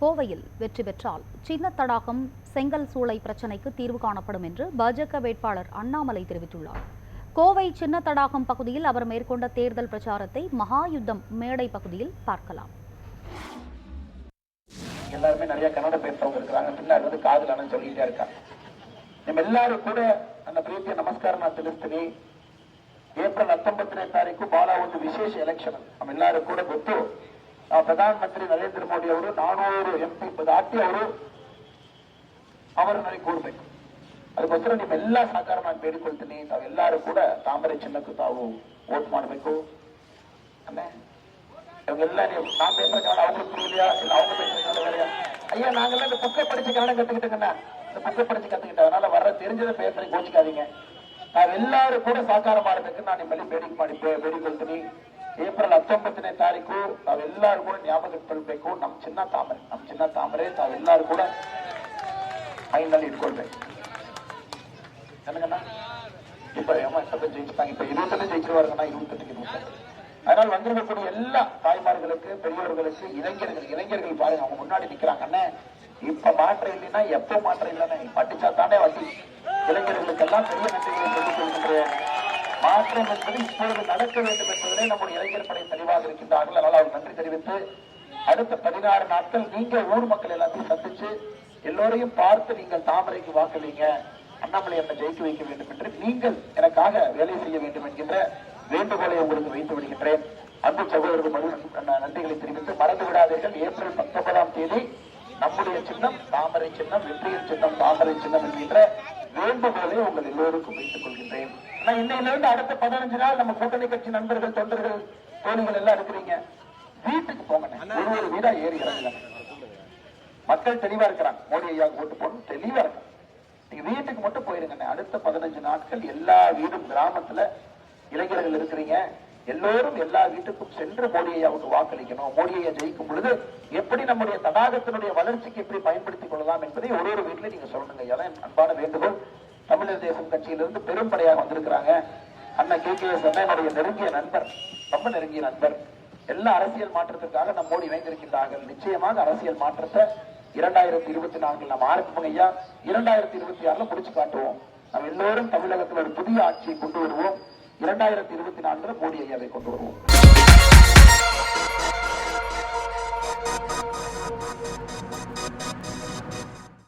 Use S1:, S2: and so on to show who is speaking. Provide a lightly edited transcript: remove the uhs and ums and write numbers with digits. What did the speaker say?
S1: கோவையில் வெற்றி பெற்றால் சின்ன தடாகம் செங்கல் சூளை பிரச்சினைக்கு தீர்வு காணப்படும் என்று பாஜக வேட்பாளர் அண்ணாமலை தெரிவித்துள்ளார். கோவை சின்ன தடாகம் பகுதியில் அவர் மேற்கொண்ட தேர்தல் பிரச்சாரத்தை மகாயுத்தம் மேடை பகுதியில் பார்க்கலாம்.
S2: எல்லாருமே நிறைய கன்னட பேசுறவங்க இருக்கிறாங்க, பின்னாடி காதலான சொல்லிட்டே இருக்காங்க. நம்ம எல்லாரும் ಕೂಡ ನನ್ನ ಪ್ರೀತಿಯ ನಮಸ್ಕಾರನ ತಿಳಿಸ್ತೀನಿ. ಏಪ್ರಿಲ್ 19ನೇ ತಾರೀಕು ಬಹಳ ಒಂದು ವಿಶೇಷ ಎಲೆಕ್ಷನ್. ನಮ್ಮೆಲ್ಲರೂ ಕೂಡ ಗೊತ್ತು, ಪ್ರಧಾನಮಂತ್ರಿ ನರೇಂದ್ರ ಮೋದಿ ಅವರು 400 MP ದಾಟಿ ಅವರು ನನಗೆ ಕೂಡಬೇಕು. ಅದಕ್ಕೋಸ್ಕರ ನಿಮ್ಮೆಲ್ಲ ಸಹಕಾರ ನಾನು ಬೇಡಿಕೊಳ್ತೀನಿ. ತಾವೆಲ್ಲರೂ ಕೂಡ ತಾಮರೆ ಚಿನ್ನಕ್ಕೂ ತಾವು ವೋಟ್ ಮಾಡಬೇಕು. இவங்க எல்லாம் நான் பேசுற கன்னடம் அவங்களுக்கு புரியலையா இல்ல அவங்க பேசுற கன்னடம் வேறையா? ஐயா நாங்கெல்லாம் இந்த புக்கை படிச்சு கன்னடம் கத்துக்கிட்டோங்கண்ணா, இந்த புக்கை படிச்சு கத்துக்கிட்டேன், அதனால வர்ற தெரிஞ்சதை பேசுறேன், கோச்சிக்காதீங்க. நான் எல்லாரும் கூட ಸಾಕಾರ ಮಾಡಬೇಕು. ನಾನು ನಿಮ್ಮಲ್ಲಿ ಬೇಡಿಕೊಳ್ತೀನಿ. ಏಪ್ರಿಲ್ 19ನೇ ತಾರೀಕು ತಾವೆಲ್ಲರೂ ಕೂಡ ಜ್ಞಾಪಕ ಇಟ್ಕೊಳ್ಬೇಕು. ನಮ್ಮ ಚಿನ್ನ ತಾಮರೆ ತಾವೆಲ್ಲರೂ ಕೂಡ ಮೈಂಡ್ನಲ್ಲಿ ಇಟ್ಕೊಳ್ಬೇಕು. ನನಗಣ್ಣ இப்ப ஜெயிச்சுட்டாங்க, இப்ப 20 ஜெயிச்சிருவாருங்கண்ணா, 28 அதனால் வந்திருக்கக்கூடிய எல்லா தாய்மார்களுக்கு, பெரியவர்களுக்கு, இளைஞர்கள் பாருங்க, அவங்க முன்னாடி நிக்கிறாங்க. அண்ணே இப்ப மாற்றம் இல்லைன்னா எப்ப மாற்றம் இல்லைன்னா பட்டிச்சா தானே வண்டி. இளைஞர்களுக்கெல்லாம் பெரிய நன்றிகளை சொல்லிக் கொள்கின்றேன். மாற்றம் என்பது இப்பொழுது நடக்க வேண்டும் என்பதிலே நம்முடைய இளைஞர் படை தெளிவாக இருக்கின்றார்கள். அதனால் அவர் நன்றி தெரிவித்து அடுத்த 16 நாட்கள் நீங்க ஊர் மக்கள் எல்லாத்தையும் சந்திச்சு எல்லோரையும் பார்த்து நீங்கள் தாமரைக்கு வாக்களிங்க, அண்ணாமலை என்ன ஜெயிக்க வைக்க வேண்டும் என்று நீங்கள் எனக்காக வேலை செய்ய வேண்டும் என்கின்ற வேண்டுகோளை உங்களுக்கு வைத்து விடுகின்றேன். அன்பு சகோதரர்கள் நன்றிகளை தெரிவித்து மறந்து விடாதீர்கள். ஏப்ரல் 19ஆம் தேதி நம்முடைய சின்னம் தாமரை சின்னம், வெற்றியின் சின்னம் தாமரை சின்னம் என்கின்ற வேண்டுகோளை உங்கள் எல்லோருக்கும் வைத்துக் கொள்கின்றேன். இன்னையிலிருந்து அடுத்த 15 நாள் நம்ம கூட்டணி கட்சி நண்பர்கள், தொண்டர்கள், தோழிகள் எல்லாம் இருக்கிறீங்க, வீட்டுக்கு போங்க. ஒரு வீடா ஏறி இறங்குங்க. மக்கள் தெளிவா இருக்கிறாங்க, மோடி ஐயாவுக்கு ஓட்டு போடணும் தெளிவா இருக்காங்க. நீங்க வீட்டுக்கு மட்டும் போயிருங்க. அடுத்த 15 நாட்கள் எல்லா வீடும், கிராமத்துல இளைஞர்கள் இருக்கிறீங்க, எல்லோரும் எல்லா வீட்டுக்கும் சென்று மோடி ஐயாவுக்கு வாக்களிக்கணும். மோடி ஐயா ஜெயிக்கும் பொழுது எப்படி நம்முடைய தடாகத்தினுடைய வளர்ச்சிக்கு எப்படி பயன்படுத்திக் கொள்ளலாம் என்பதை ஒரு வீட்டுல நீங்க சொல்லணுங்க. அதான் அன்பான வேண்டுகோள். தமிழர் தேசம் கட்சியிலிருந்து பெரும்படையாக வந்திருக்கிறாங்க. அண்ணன் KKS என்னுடைய நெருங்கிய நண்பர், ரொம்ப நெருங்கிய நண்பர். எல்லா அரசியல் மாற்றத்திற்காக நம்மோடு இணைந்திருக்கின்றார்கள். நிச்சயமாக அரசியல் மாற்றத்தை 2024 நம்ம ஆரம்பிப்போம் ஐயா. 2026 முடிச்சு காட்டுவோம். நம்ம எல்லோரும் தமிழகத்தில் ஒரு புதிய ஆட்சியை கொண்டு வருவோம். 2024 மோடி ஐயாவை கொண்டு வருவோம்.